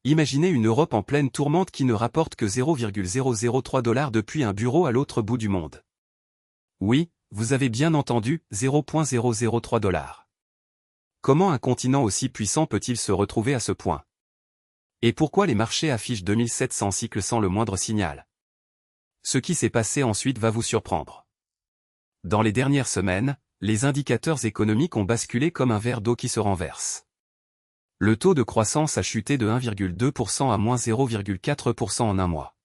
Imaginez une Europe en pleine tourmente qui ne rapporte que 0,003 $ depuis un bureau à l'autre bout du monde. Oui, vous avez bien entendu, 0,003 $. Comment un continent aussi puissant peut-il se retrouver à ce point? Et pourquoi les marchés affichent 2700 cycles sans le moindre signal? Ce qui s'est passé ensuite va vous surprendre. Dans les dernières semaines, les indicateurs économiques ont basculé comme un verre d'eau qui se renverse. Le taux de croissance a chuté de 1,2% à moins 0,4% en un mois.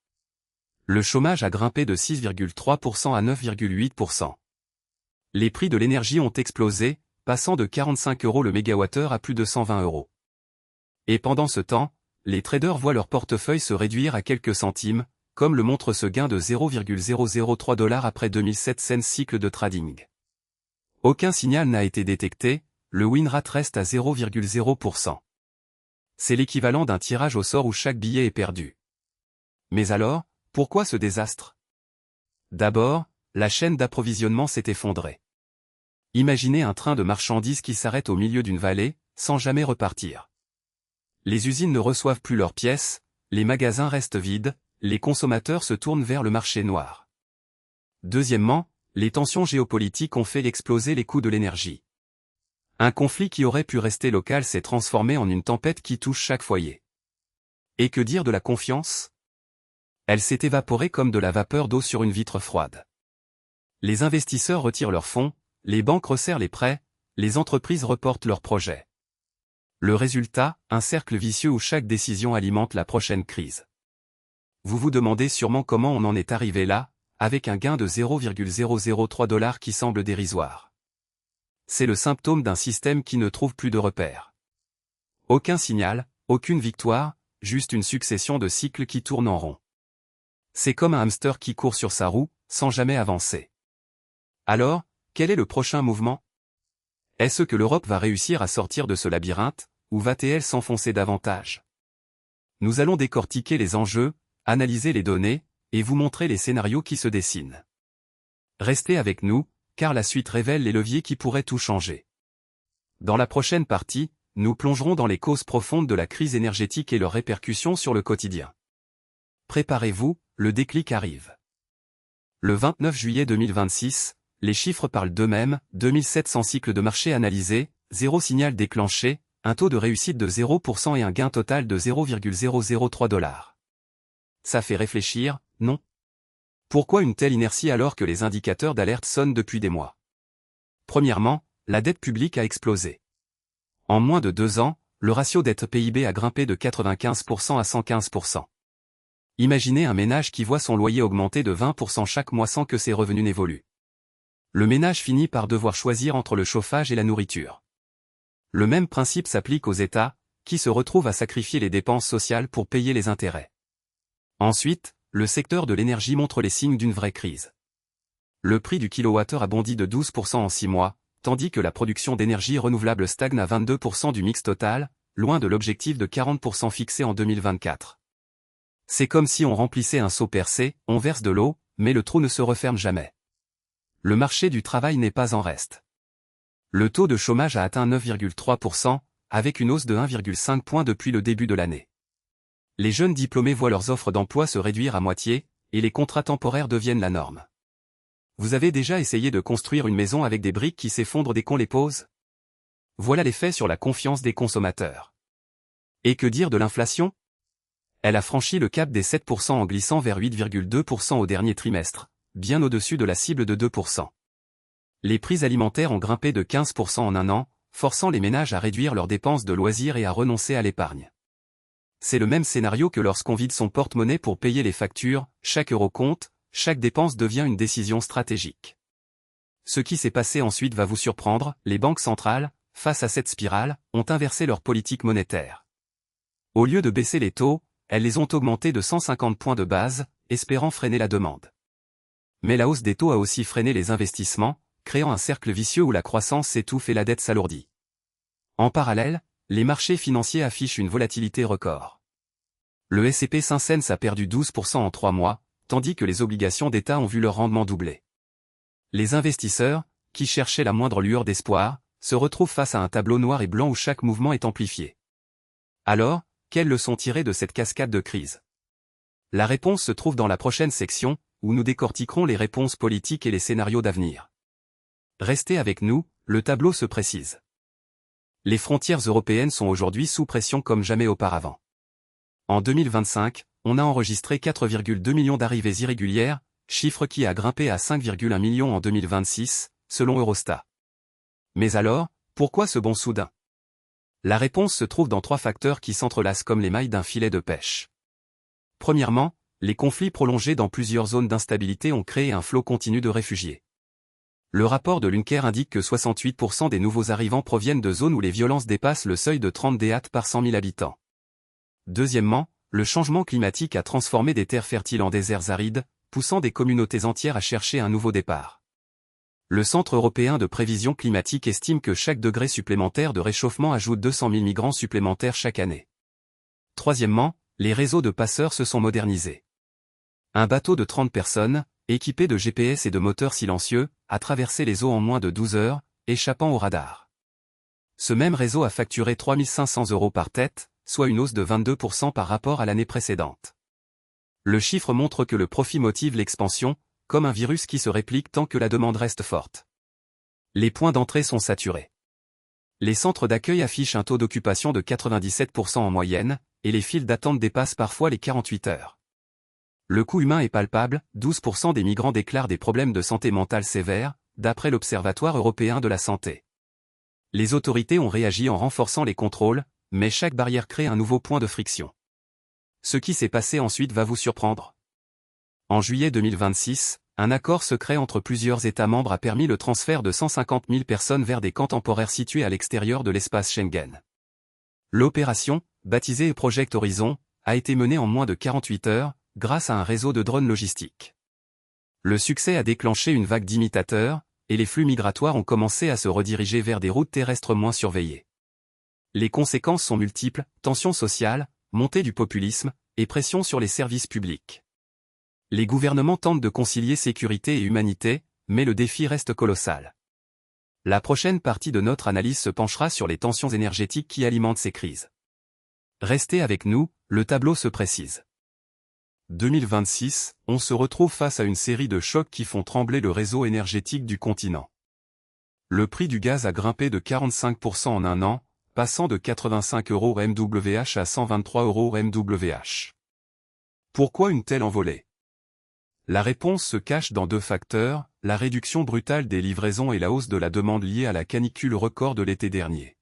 Le chômage a grimpé de 6,3% à 9,8%. Les prix de l'énergie ont explosé, passant de 45 € le mégawattheure à plus de 120 €. Et pendant ce temps, les traders voient leur portefeuille se réduire à quelques centimes, comme le montre ce gain de 0,003 $ après 2700 cycles de trading. Aucun signal n'a été détecté, le win rate reste à 0,0%. C'est l'équivalent d'un tirage au sort où chaque billet est perdu. Mais alors, pourquoi ce désastre? D'abord, la chaîne d'approvisionnement s'est effondrée. Imaginez un train de marchandises qui s'arrête au milieu d'une vallée, sans jamais repartir. Les usines ne reçoivent plus leurs pièces, les magasins restent vides, les consommateurs se tournent vers le marché noir. Deuxièmement, les tensions géopolitiques ont fait exploser les coûts de l'énergie. Un conflit qui aurait pu rester local s'est transformé en une tempête qui touche chaque foyer. Et que dire de la confiance? Elle s'est évaporée comme de la vapeur d'eau sur une vitre froide. Les investisseurs retirent leurs fonds, les banques resserrent les prêts, les entreprises reportent leurs projets. Le résultat, un cercle vicieux où chaque décision alimente la prochaine crise. Vous vous demandez sûrement comment on en est arrivé là, avec un gain de 0,003 $ qui semble dérisoire. C'est le symptôme d'un système qui ne trouve plus de repères. Aucun signal, aucune victoire, juste une succession de cycles qui tournent en rond. C'est comme un hamster qui court sur sa roue, sans jamais avancer. Alors, quel est le prochain mouvement? Est-ce que l'Europe va réussir à sortir de ce labyrinthe, ou va-t-elle s'enfoncer davantage? Nous allons décortiquer les enjeux, analyser les données, et vous montrer les scénarios qui se dessinent. Restez avec nous, car la suite révèle les leviers qui pourraient tout changer. Dans la prochaine partie, nous plongerons dans les causes profondes de la crise énergétique et leurs répercussions sur le quotidien. Préparez-vous, le déclic arrive. Le 29 juillet 2026, les chiffres parlent d'eux-mêmes, 2700 cycles de marché analysés, 0 signal déclenché, un taux de réussite de 0% et un gain total de 0,003 $. Ça fait réfléchir, non? Pourquoi une telle inertie alors que les indicateurs d'alerte sonnent depuis des mois? Premièrement, la dette publique a explosé. En moins de 2 ans, le ratio dette-PIB a grimpé de 95% à 115%. Imaginez un ménage qui voit son loyer augmenter de 20% chaque mois sans que ses revenus n'évoluent. Le ménage finit par devoir choisir entre le chauffage et la nourriture. Le même principe s'applique aux États, qui se retrouvent à sacrifier les dépenses sociales pour payer les intérêts. Ensuite, le secteur de l'énergie montre les signes d'une vraie crise. Le prix du kilowattheure a bondi de 12% en 6 mois, tandis que la production d'énergie renouvelable stagne à 22% du mix total, loin de l'objectif de 40% fixé en 2024. C'est comme si on remplissait un seau percé, on verse de l'eau, mais le trou ne se referme jamais. Le marché du travail n'est pas en reste. Le taux de chômage a atteint 9,3%, avec une hausse de 1,5 point depuis le début de l'année. Les jeunes diplômés voient leurs offres d'emploi se réduire à moitié, et les contrats temporaires deviennent la norme. Vous avez déjà essayé de construire une maison avec des briques qui s'effondrent dès qu'on les pose? Voilà l'effet sur la confiance des consommateurs. Et que dire de l'inflation? Elle a franchi le cap des 7% en glissant vers 8,2% au dernier trimestre, bien au-dessus de la cible de 2%. Les prix alimentaires ont grimpé de 15% en un an, forçant les ménages à réduire leurs dépenses de loisirs et à renoncer à l'épargne. C'est le même scénario que lorsqu'on vide son porte-monnaie pour payer les factures, chaque euro compte, chaque dépense devient une décision stratégique. Ce qui s'est passé ensuite va vous surprendre, les banques centrales, face à cette spirale, ont inversé leur politique monétaire. Au lieu de baisser les taux, elles les ont augmentés de 150 points de base, espérant freiner la demande. Mais la hausse des taux a aussi freiné les investissements, créant un cercle vicieux où la croissance s'étouffe et la dette s'alourdit. En parallèle, les marchés financiers affichent une volatilité record. Le S&P 500 a perdu 12% en 3 mois, tandis que les obligations d'État ont vu leur rendement doubler. Les investisseurs, qui cherchaient la moindre lueur d'espoir, se retrouvent face à un tableau noir et blanc où chaque mouvement est amplifié. Alors, quelles leçons tirer de cette cascade de crise? La réponse se trouve dans la prochaine section, où nous décortiquerons les réponses politiques et les scénarios d'avenir. Restez avec nous, le tableau se précise. Les frontières européennes sont aujourd'hui sous pression comme jamais auparavant. En 2025, on a enregistré 4,2 millions d'arrivées irrégulières, chiffre qui a grimpé à 5,1 millions en 2026, selon Eurostat. Mais alors, pourquoi ce bond soudain? La réponse se trouve dans 3 facteurs qui s'entrelacent comme les mailles d'un filet de pêche. Premièrement, les conflits prolongés dans plusieurs zones d'instabilité ont créé un flot continu de réfugiés. Le rapport de l'UNCER indique que 68% des nouveaux arrivants proviennent de zones où les violences dépassent le seuil de 30 DH par 100 000 habitants. Deuxièmement, le changement climatique a transformé des terres fertiles en déserts arides, poussant des communautés entières à chercher un nouveau départ. Le Centre européen de prévision climatique estime que chaque degré supplémentaire de réchauffement ajoute 200 000 migrants supplémentaires chaque année. Troisièmement, les réseaux de passeurs se sont modernisés. Un bateau de 30 personnes, équipé de GPS et de moteurs silencieux, a traversé les eaux en moins de 12 heures, échappant au radar. Ce même réseau a facturé 3 500 € par tête, soit une hausse de 22% par rapport à l'année précédente. Le chiffre montre que le profit motive l'expansion, comme un virus qui se réplique tant que la demande reste forte. Les points d'entrée sont saturés. Les centres d'accueil affichent un taux d'occupation de 97% en moyenne, et les files d'attente dépassent parfois les 48 heures. Le coût humain est palpable, 12% des migrants déclarent des problèmes de santé mentale sévères, d'après l'Observatoire européen de la santé. Les autorités ont réagi en renforçant les contrôles, mais chaque barrière crée un nouveau point de friction. Ce qui s'est passé ensuite va vous surprendre. En juillet 2026, un accord secret entre plusieurs États membres a permis le transfert de 150 000 personnes vers des camps temporaires situés à l'extérieur de l'espace Schengen. L'opération, baptisée Project Horizon, a été menée en moins de 48 heures, grâce à un réseau de drones logistiques. Le succès a déclenché une vague d'imitateurs, et les flux migratoires ont commencé à se rediriger vers des routes terrestres moins surveillées. Les conséquences sont multiples, tensions sociales, montée du populisme, et pression sur les services publics. Les gouvernements tentent de concilier sécurité et humanité, mais le défi reste colossal. La prochaine partie de notre analyse se penchera sur les tensions énergétiques qui alimentent ces crises. Restez avec nous, le tableau se précise. 2026, on se retrouve face à une série de chocs qui font trembler le réseau énergétique du continent. Le prix du gaz a grimpé de 45% en un an, passant de 85 € MWh à 123 € MWh. Pourquoi une telle envolée? La réponse se cache dans 2 facteurs, la réduction brutale des livraisons et la hausse de la demande liée à la canicule record de l'été dernier.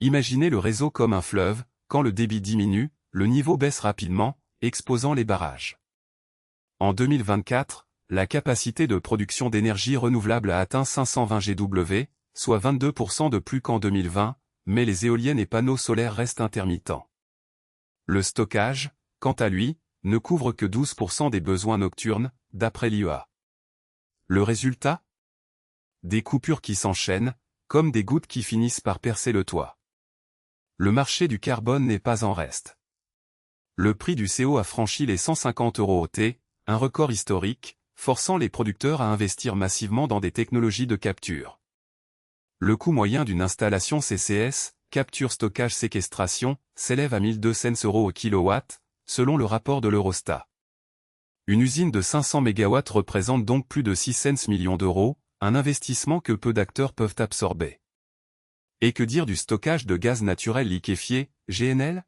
Imaginez le réseau comme un fleuve, quand le débit diminue, le niveau baisse rapidement, exposant les barrages. En 2024, la capacité de production d'énergie renouvelable a atteint 520 GW, soit 22% de plus qu'en 2020, mais les éoliennes et panneaux solaires restent intermittents. Le stockage, quant à lui, ne couvre que 12% des besoins nocturnes, d'après l'IEA. Le résultat? Des coupures qui s'enchaînent, comme des gouttes qui finissent par percer le toit. Le marché du carbone n'est pas en reste. Le prix du CO a franchi les 150 € au T, un record historique, forçant les producteurs à investir massivement dans des technologies de capture. Le coût moyen d'une installation CCS, capture stockage séquestration, s'élève à 1200 € au kilowatt, selon le rapport de l'Eurostat. Une usine de 500 MW représente donc plus de 600 millions d'euros, un investissement que peu d'acteurs peuvent absorber. Et que dire du stockage de gaz naturel liquéfié, GNL?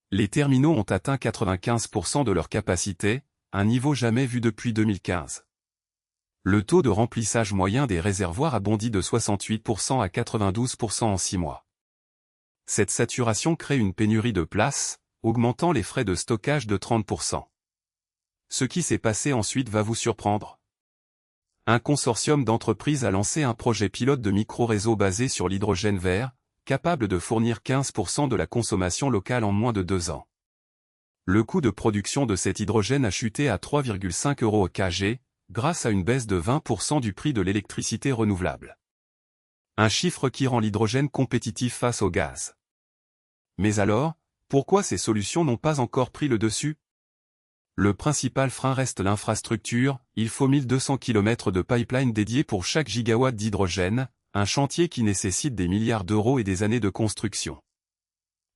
Les terminaux ont atteint 95% de leur capacité, un niveau jamais vu depuis 2015. Le taux de remplissage moyen des réservoirs a bondi de 68% à 92% en 6 mois. Cette saturation crée une pénurie de place, augmentant les frais de stockage de 30%. Ce qui s'est passé ensuite va vous surprendre. Un consortium d'entreprises a lancé un projet pilote de micro-réseau basé sur l'hydrogène vert, capable de fournir 15% de la consommation locale en moins de 2 ans. Le coût de production de cet hydrogène a chuté à 3,5 € au kg, grâce à une baisse de 20% du prix de l'électricité renouvelable. Un chiffre qui rend l'hydrogène compétitif face au gaz. Mais alors, pourquoi ces solutions n'ont pas encore pris le dessus? Le principal frein reste l'infrastructure, il faut 1200 km de pipeline dédiés pour chaque gigawatt d'hydrogène, un chantier qui nécessite des milliards d'euros et des années de construction.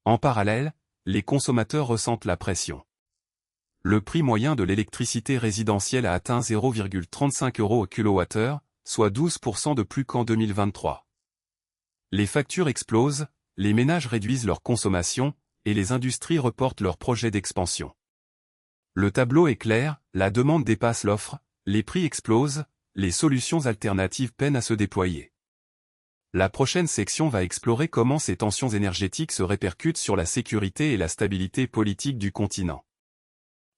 En parallèle, les consommateurs ressentent la pression. Le prix moyen de l'électricité résidentielle a atteint 0,35 € au kWh, soit 12% de plus qu'en 2023. Les factures explosent, les ménages réduisent leur consommation, et les industries reportent leurs projets d'expansion. Le tableau est clair, la demande dépasse l'offre, les prix explosent, les solutions alternatives peinent à se déployer. La prochaine section va explorer comment ces tensions énergétiques se répercutent sur la sécurité et la stabilité politique du continent.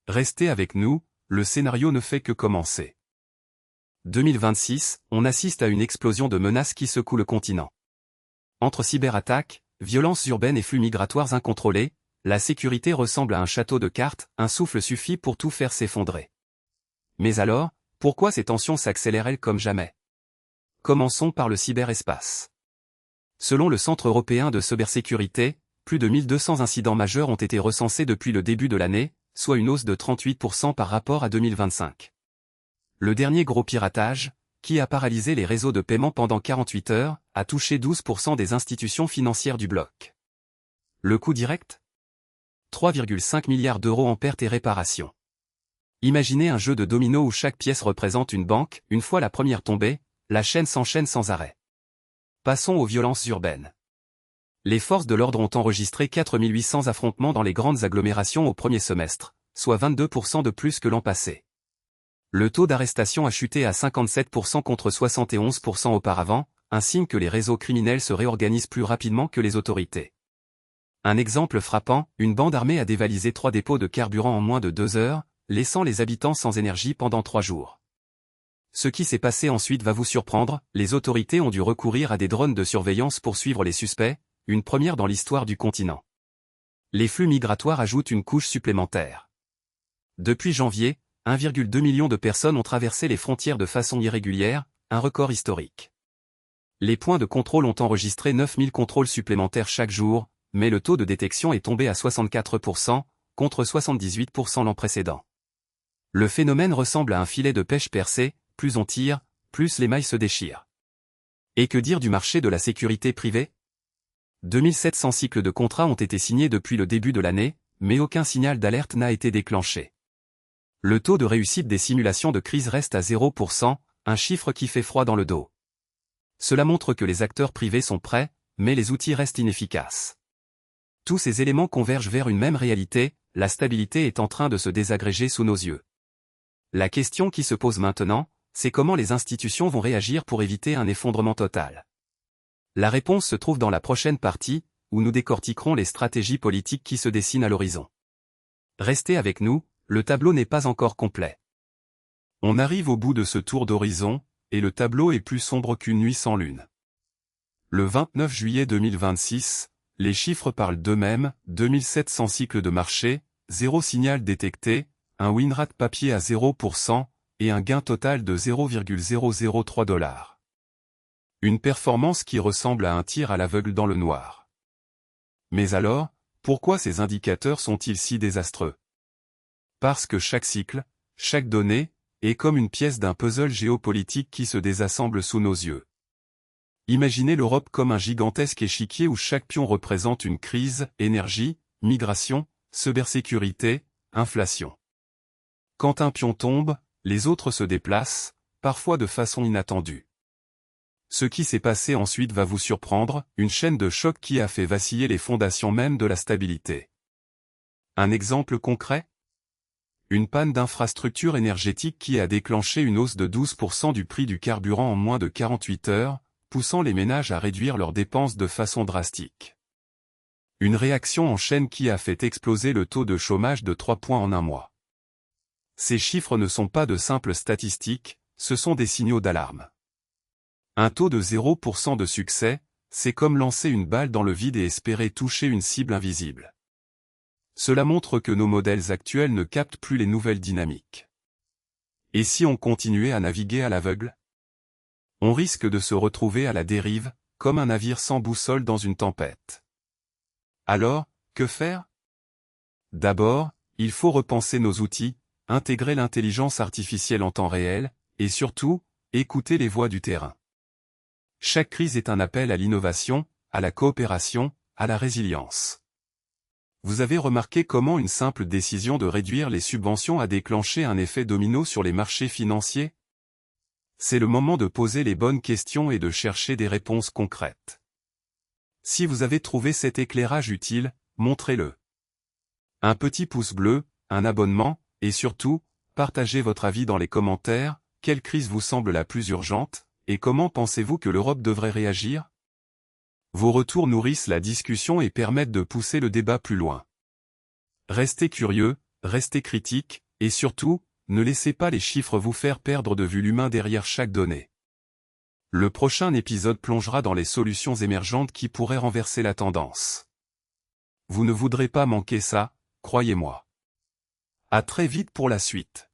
Restez avec nous, le scénario ne fait que commencer. 2026, on assiste à une explosion de menaces qui secoue le continent. Entre cyberattaques, violences urbaines et flux migratoires incontrôlés, la sécurité ressemble à un château de cartes, un souffle suffit pour tout faire s'effondrer. Mais alors, pourquoi ces tensions s'accélèrent-elles comme jamais? Commençons par le cyberespace. Selon le Centre européen de cybersécurité, plus de 1200 incidents majeurs ont été recensés depuis le début de l'année, soit une hausse de 38% par rapport à 2025. Le dernier gros piratage, qui a paralysé les réseaux de paiement pendant 48 heures, a touché 12% des institutions financières du bloc. Le coût direct? 3,5 milliards d'euros en pertes et réparations. Imaginez un jeu de dominos où chaque pièce représente une banque, une fois la première tombée, la chaîne s'enchaîne sans arrêt. Passons aux violences urbaines. Les forces de l'ordre ont enregistré 4800 affrontements dans les grandes agglomérations au premier semestre, soit 22% de plus que l'an passé. Le taux d'arrestation a chuté à 57% contre 71% auparavant, un signe que les réseaux criminels se réorganisent plus rapidement que les autorités. Un exemple frappant, une bande armée a dévalisé 3 dépôts de carburant en moins de 2 heures, laissant les habitants sans énergie pendant 3 jours. Ce qui s'est passé ensuite va vous surprendre, les autorités ont dû recourir à des drones de surveillance pour suivre les suspects, une première dans l'histoire du continent. Les flux migratoires ajoutent une couche supplémentaire. Depuis janvier, 1,2 million de personnes ont traversé les frontières de façon irrégulière, un record historique. Les points de contrôle ont enregistré 9000 contrôles supplémentaires chaque jour, mais le taux de détection est tombé à 64%, contre 78% l'an précédent. Le phénomène ressemble à un filet de pêche percé, plus on tire, plus les mailles se déchirent. Et que dire du marché de la sécurité privée? 2700 cycles de contrats ont été signés depuis le début de l'année, mais aucun signal d'alerte n'a été déclenché. Le taux de réussite des simulations de crise reste à 0%, un chiffre qui fait froid dans le dos. Cela montre que les acteurs privés sont prêts, mais les outils restent inefficaces. Tous ces éléments convergent vers une même réalité, la stabilité est en train de se désagréger sous nos yeux. La question qui se pose maintenant, c'est comment les institutions vont réagir pour éviter un effondrement total. La réponse se trouve dans la prochaine partie, où nous décortiquerons les stratégies politiques qui se dessinent à l'horizon. Restez avec nous, le tableau n'est pas encore complet. On arrive au bout de ce tour d'horizon, et le tableau est plus sombre qu'une nuit sans lune. Le 29 juillet 2026, les chiffres parlent d'eux-mêmes, 2700 cycles de marché, 0 signal détecté, un win rate papier à 0%, et un gain total de 0,003 $. Une performance qui ressemble à un tir à l'aveugle dans le noir. Mais alors, pourquoi ces indicateurs sont-ils si désastreux? Parce que chaque cycle, chaque donnée, est comme une pièce d'un puzzle géopolitique qui se désassemble sous nos yeux. Imaginez l'Europe comme un gigantesque échiquier où chaque pion représente une crise, énergie, migration, cybersécurité, inflation. Quand un pion tombe, les autres se déplacent, parfois de façon inattendue. Ce qui s'est passé ensuite va vous surprendre, une chaîne de choc qui a fait vaciller les fondations même de la stabilité. Un exemple concret? Une panne d'infrastructure énergétique qui a déclenché une hausse de 12% du prix du carburant en moins de 48 heures, poussant les ménages à réduire leurs dépenses de façon drastique. Une réaction en chaîne qui a fait exploser le taux de chômage de 3 points en un mois. Ces chiffres ne sont pas de simples statistiques, ce sont des signaux d'alarme. Un taux de 0% de succès, c'est comme lancer une balle dans le vide et espérer toucher une cible invisible. Cela montre que nos modèles actuels ne captent plus les nouvelles dynamiques. Et si on continuait à naviguer à l'aveugle? On risque de se retrouver à la dérive, comme un navire sans boussole dans une tempête. Alors, que faire? D'abord, il faut repenser nos outils, intégrer l'intelligence artificielle en temps réel, et surtout, écouter les voix du terrain. Chaque crise est un appel à l'innovation, à la coopération, à la résilience. Vous avez remarqué comment une simple décision de réduire les subventions a déclenché un effet domino sur les marchés financiers? C'est le moment de poser les bonnes questions et de chercher des réponses concrètes. Si vous avez trouvé cet éclairage utile, montrez-le. Un petit pouce bleu, un abonnement, et surtout, partagez votre avis dans les commentaires. Quelle crise vous semble la plus urgente, et comment pensez-vous que l'Europe devrait réagir? Vos retours nourrissent la discussion et permettent de pousser le débat plus loin. Restez curieux, restez critique, et surtout, ne laissez pas les chiffres vous faire perdre de vue l'humain derrière chaque donnée. Le prochain épisode plongera dans les solutions émergentes qui pourraient renverser la tendance. Vous ne voudrez pas manquer ça, croyez-moi. À très vite pour la suite.